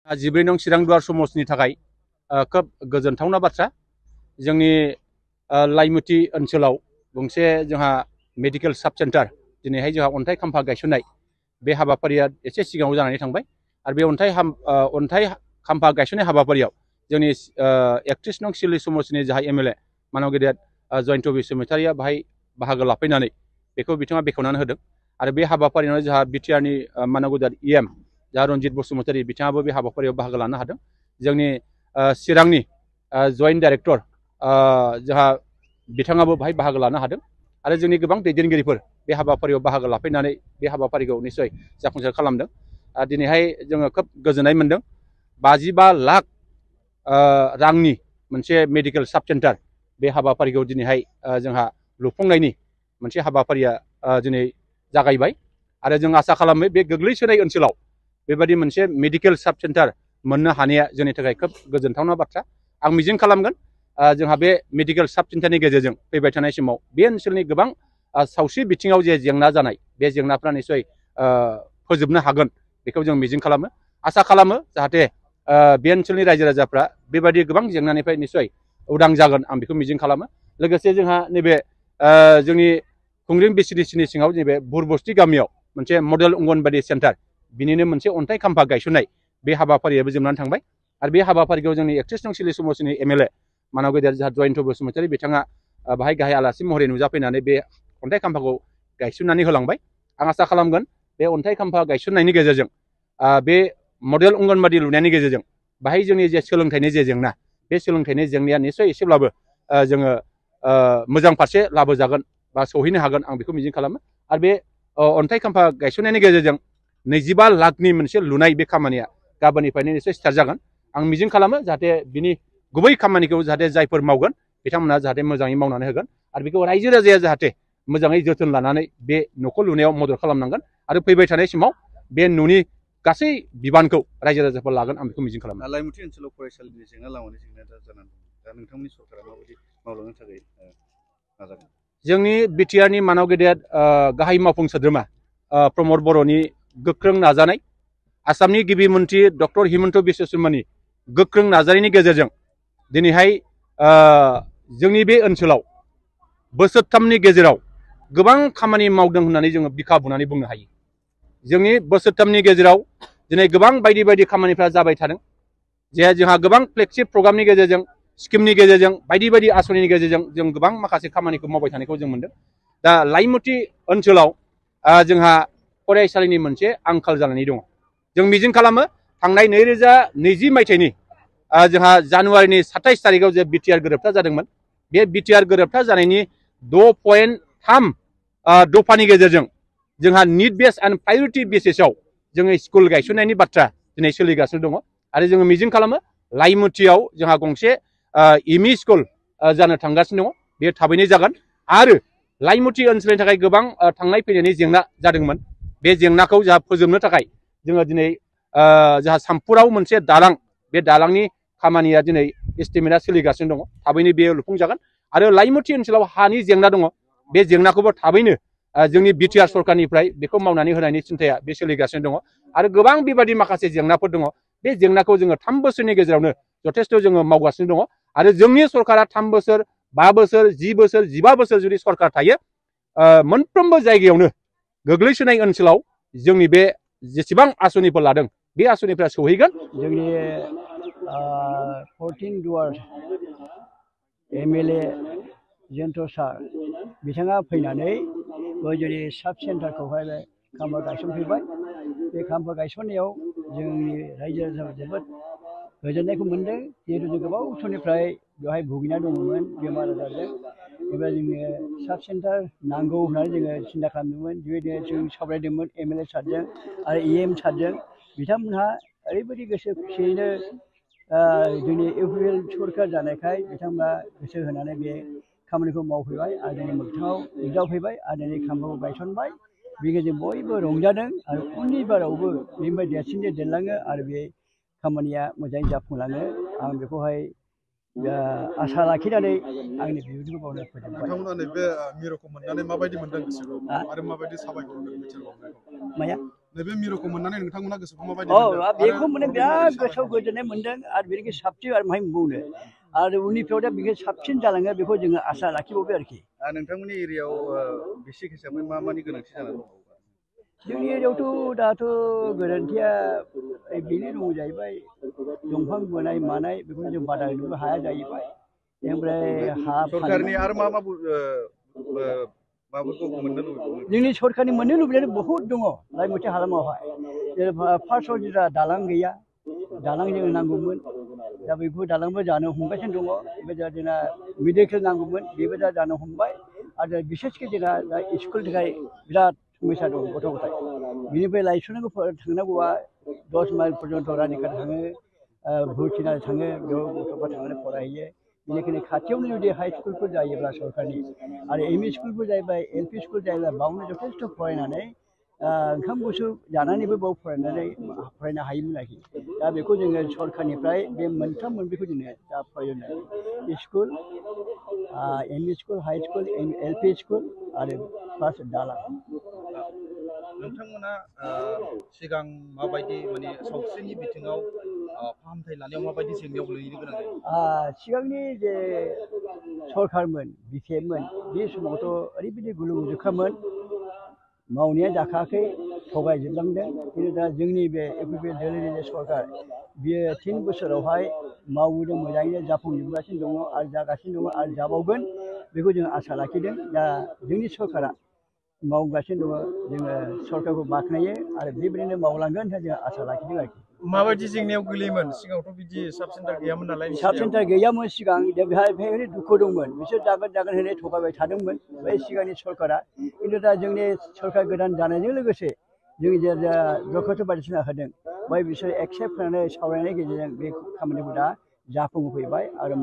14 नं चिरांदुवार समाजनि थाखाय खोब गोजोनथावना बाथ्रा जोंनि लाइमुथि ओनसोलाव गंसे जोंहा मेडिकेल साब सेन्टार दिनैहाय जोंहा अन्थाइ खाम्फा गायसननाय बे हाबाफारिया एसे सिगाङाव जानानै थांबाय आरो बे अन्थाइ खाम्फा गायसननाय हाबाफारियाव जोंनि 31 नं सिलि समाजनि जाहा एमएलए मानव गेदेर जयन्त बसुमतारिया बाहाय बाहागो लाफैनानै बेखौ बिथाङा बेखेवनानै होदों आरो बे हाबाफारियावनो जोंहा बिटिआरनि मानव गेदेर इएम जा रनजित बसुमतारी बिथाङाबो बे हाबाफारियाव बाहागो लानो हादों जोंनि चिरांनि जइन्ट डाइरेक्टर जोंहा बिथाङाबो बाहाय बाहागो लानो हादों आरो जोंनि गोबां दैदेनगिरिफोर बे हाबाफारियाव बाहागो लाफैनानै बे हाबाफारिखौ निस्सय जाफुंसार खालामदों दिनैहाय जोङो खोब गोजोननाय मोनदों 55 लाख रांनि मोनसे मेडिकेल साब सेन्टार बे हाबाफारिखौ दिनैहाय जोंहा लुफुंनायनि मोनसे हाबाफारिया दिनै जागायबाय आरो जों आसा खालामो बे गोग्लैसोनाय ओनसोलाव बेबायदि मोनसे मेडिकेल साब सेन्टार मोननो हानाया जोंनि थाखाय खोब गोजोनथावना बाथ्रा आं मिजिं खालामगोन जोंहा बे मेडिकेल साब सेन्टारनि गेजेरजों फैबाय थानाय समाव बे ओनसोलनि गोबां सावस्रि बिथिङाव जे जेंना जानाय बे जेंनाफ्रा निस्सय फोजोबनो हागोन बेखौ जों मिजिं खालामो आसा खालामो जाहाथे बे ओनसोलनि रायजो राजाफ्रा बेबायदि गोबां जेंनानिफ्राय निस्सय उदां जागोन आं बेखौ मिजिं खालामो लोगोसे जोंहा नैबे जोंनि खुंग्रिं बिसिडिसिनि सिङाव नैबे बुरबस्ति गामियाव मोनसे मडेल अंगनबादि सेन्टार बिनिनो मोनसे अन्थाइ खाम्फा गायसननाय बे हाबाफारियाबो जोबनानै थांबाय आरो बे हाबाफारिखौ जोंनि 31 नं सिलि समाजनि एमएलए मानव गेदेर जाहा जयन्त बसुमतारी बिथाङा बाहाय गाहाय आलासि महरै नुजाफैनानै बे अन्थाइ खाम्फाखौ गायसननानै होलांबाय आं आसा खालामगोन बे अन्थाइ खाम्फा गायसननायनि गेजेरजों बे मडेल अंगनबादि लुनायनि गेजेरजों बाहाय जोंनि जे सोलोंथाइनि जे जेंना बे सोलोंथाइनि जेंनाया निस्सय एसेब्लाबो जोङो मोजां फारसे लाबोजागोन बा सौहैनो हागोन आं बेखौ मिजिं खालामो आरो बे अन्थाइ खाम्फा गायसननायनि गेजेरजों 25 लाखनि मोनसे लुनाय बे खामानिया गाबोननिफ्रायनो निस्सय स्टार्ट जागोन आं मिजिं खालामो जाहाथे बिनि गुबै खामानिखौ जाहाथे जायफोर मावगोन बिथांमोना जाहाथे मोजाङै मावनानै होगोन आरो बेखौ रायजो राजाया जाहाथे मोजाङै जोथोन लानानै बे न'खौ लुनायाव मदद खालामनांगोन आरो फैबाय थानाय समाव बे न'नि गासै बिबानखौ रायजो राजाफोर लागोन आं बेखौ मिजिं खालामो लाइमुथि ओनसोलाव फरायसालिनि जेंना लामानि जेंना जानानै दा नोंथांनि सरकारा माबायदि मावलांनो थाखाय नाजागोन जोंनि बिटिआरनि मानव गेदेर गाहाय मावफुं सोद्रोमा प्रमद बर'नि गोख्रों नाजानाय आसामनि गिबि मन्त्रि डक्टर हिमन्त बिश्व शर्मानि गोख्रों नाजानायनि गेजेरजों दिनैहाय जोंनि बे ओनसोलाव बोसोरथामनि गेजेराव गोबां खामानि मावदों होननानै जोङो बिखा बुंनानै बुंनो हायो जोंनि बोसोरथामनि गेजेराव दिनै गोबां बायदि बायदि खामानिफ्रा जाबाय थादों जे जोंहा गोबां फ्लेगशिप प्रग्रामनि गेजेरजों स्किमनि गेजेरजों बायदि बायदि आसनिनि गेजेरजों जों गोबां माखासे खामानिखौ मावबाय थानायखौ जों मोनदों दा लाइमुथि ओनसोलाव जोंहा फरायसालिनि मोनसे आंखाल जानानै दङ जों मिजिं खालामो थांनाय 2020 मायथाइनि जोंहा जानुवारिनि 27 तारिखआव जे बिटिआर गोरोबथा जादोंमोन बे बिटिआर गोरोबथा जानायनि 6.3 दफानि गेजेरजों जोंहा निड बेस एन्ड प्रायोरिटि बेसिसआव जोङो स्कुल गायसननायनि बाथ्रा दिनै सोलिगासिनो दङ आरो जोङो मिजिं खालामो लाइमुथियाव जोंहा गंसे एमइ स्कुल जानो थांगासिनो दङ बे थाबैनो जागोन आरो लाइमुथि ओनसोलनि थाखाय गोबां थांनाय फैनायनि जेंना जादोंमोन बे जेंनाखौ जोंहा फोजोबनो थाखाय जोङो दिनै जोंहा सामपुराव मोनसे दालां बे दालांनि खामानिया दिनै एस्टिमेटआ सोलिगासिनो दङ थाबैनो बेयो लुफुंजागोन आरो लाइमुथि ओनसोलाव हानि जेंना दङ बे जेंनाखौबो थाबैनो जोंनि बिटिआर सरकारनिफ्राय बेखौ मावनानै होनायनि चिन्ताया बे सोलिगासिनो दङ आरो गोबां बेबायदि माखासे जेंनाफोर दङ बे जेंनाखौ जोङो 3 बोसोरनि गेजेरावनो जथेस्थ जोङो मावगासिनो दङ आरो जोंनि सरकारा 3 बोसोर 5 बोसोर 10 बोसोर 15 बोसोर जुदि सरकार थायो मोनफ्रोमबो जायगायावनो गोग्लैसोनाय ओनसोलाव जोंनि बे जेसेबां आसनिफोर लादों बे आसनिफोरा सौहैगोन जोंनि 14 दुवार एमएलए जयन्त सार बिथाङा फैनानै जोंनि साब सेन्टारखौहाय खाम्फा गायसनफैबाय बे खाम्फा गायसननायाव जोंनि रायजो राजाफोरा जोबोद गोजोननायखौ मोनदों जिहेतु जों गोबाव समनिफ्राय बेवहाय भुगिना दङमोन बेमार आजारजों एबा जोंनो साब सेन्टार नांगौ होननानै जोङो सिन्था खालामदोंमोन बेबायदिनो जों सावरायदोंमोन एमएलए सारजों आरो इएम सारजों बिथांमोनहा ओरैबायदि गोसो खुसियैनो जोंनि इउपिएल सरकार जानायखाय बिथांमोना गोसो होनानै बे खामानिखौ मावफैबाय आरो जोंनि मोगथाङाव नुजाफैबाय आरो दिनै खाम्फाखौ गायसनबाय बे गेजेरजों बयबो रंजादों आरो उननि बारावबो बेनिफ्राय देरसिनजों देरलाङो आरो बे खामानिया मोजाङै जाफुंलाङो आं बेखौहाय आसा लाखिनानै आंनि बिबुंथिखौ बावनो फोजोबबाय नोंथांमोना नैबे मिरुखौ मोननानै माबायदि मोनदों गोसोखौ आरो माबायदि साबायखर होगोन मिथिनो माया नैबे मिरुखौ मोननानै नोंथांमोना गोसोखौ माबायदि औ मोनदों? बेखौ आरो माने बिराद गोसोआव गोजोननाय मोनदों आरो बेनिख्रुइ साबसिन आरो माहाय बुंनो आरो उननिफ्राव दा बेखौ साबसिन जालाङो बेखौ जोङो आसा लाखिबावबाय आरोखि। नोंथांमोननि एरियायाव बेसिक हिसाबै मा मानि गोनांथि जानानै दं? जोंनि एरियायावथ' दाथ' गोरोन्थिया बेनो दङ जाहैबाय दंफां बोनाय मानाय बेखौनो जों बादा होनोबो हाया जाहैबाय। ओमफ्राय हा सरकारनि आरो मा मा माबाफोरखौ मोननो लुबैदों? जोंनि सरकारनि मोननो लुबैनाय बहुद दङ लाइमोथि हालामावहाय। जेनेबा फार्स्टआव जोंहा दालां गैया, दालां जोंनो नांगौमोन। दा बेखौ दालांबो जानो हमगासिनो दङ। ओमफ्राय जोंना मेडिकेल नांगौमोन, बेबो दा जानो हमबाय। आरो बिसेसके जोंहा दा स्कुलनि थाखाय बिराद समस्या दं गथ' गथाय। बिनिफ्राय लायस'नांगौ थांनांगौआ 10 माइल पर्यन्त रानिखाता थाङो, भुटिनार थाङो, बेयाव गथ'फ्रा थांनानै फरायहैयो। बेनिखायनो खाथियावनो जुदि हाइ स्कुलफोर जायोब्ला सरकारनि आरो एम इ स्कुलफोर जायोबा एल पि स्कुल जायोब्ला बावनो जथेस्थ' फरायनानै ओंखाम गुसु जानानैबो बाव फरायनो हायोमोन आरोखि। दा बेखौ जोङो सरकारनिफ्राय बे मोनथाम मोनब्रैखौ जोङो दा फरायनो school, M E school, high school, L P school आरो प्लास दालां। नोंथांमोना सिगां माबायदि माने सावस्रिनि बिथिङाव फाहामथाय लानायाव माबायदि जेंनायाव गोलैनो गोनां जायो? सिगांनि जे सरकारमोन बिपिएफमोन बे समावथ' ओरैबायदि गुलुं गुजुखामोन, मावनाया जाखायाखै, थगायजोबलांदों। खिन्थु दा जोंनि बे इउपिपिएल दोलोनि जे सरकार बियो 3 बोसोरावहाय मावबोदों, मोजाङैनो जाफुंजोबगासिनो दङ आरो जागासिनो दङ आरो जाबावगोन बेखौ जों आसा लाखिदों। दा जोंनि सरकारा मावगासिनो दङ, जोङो सरकारखौ बाख्नायो आरो बेबायदिनो मावलांगोन होनना जों आसा लाखिदों आरोखि। माबायदि जेंनायाव गोलैयोमोन? सिगाङावथ' बिदि साब सेन्टार गैयामोन नालाय। साब सेन्टार गैयामोन सिगां, दा बेहाय दुखु दंमोन। बिसोर जागोन होननानै थगायबाय थादोंमोन बै सिगांनि सरकारा। खिन्थु दा जोंनि सरकार गोदान जानायजों लोगोसे जों जे दरखास्थ' बायदिसिना होदों बेहाय बिसोर एक्सेप्ट खालामनानै सावरायनायनि गेजेरजों बे खामानिखौ दा जाफुंहोफैबाय आरो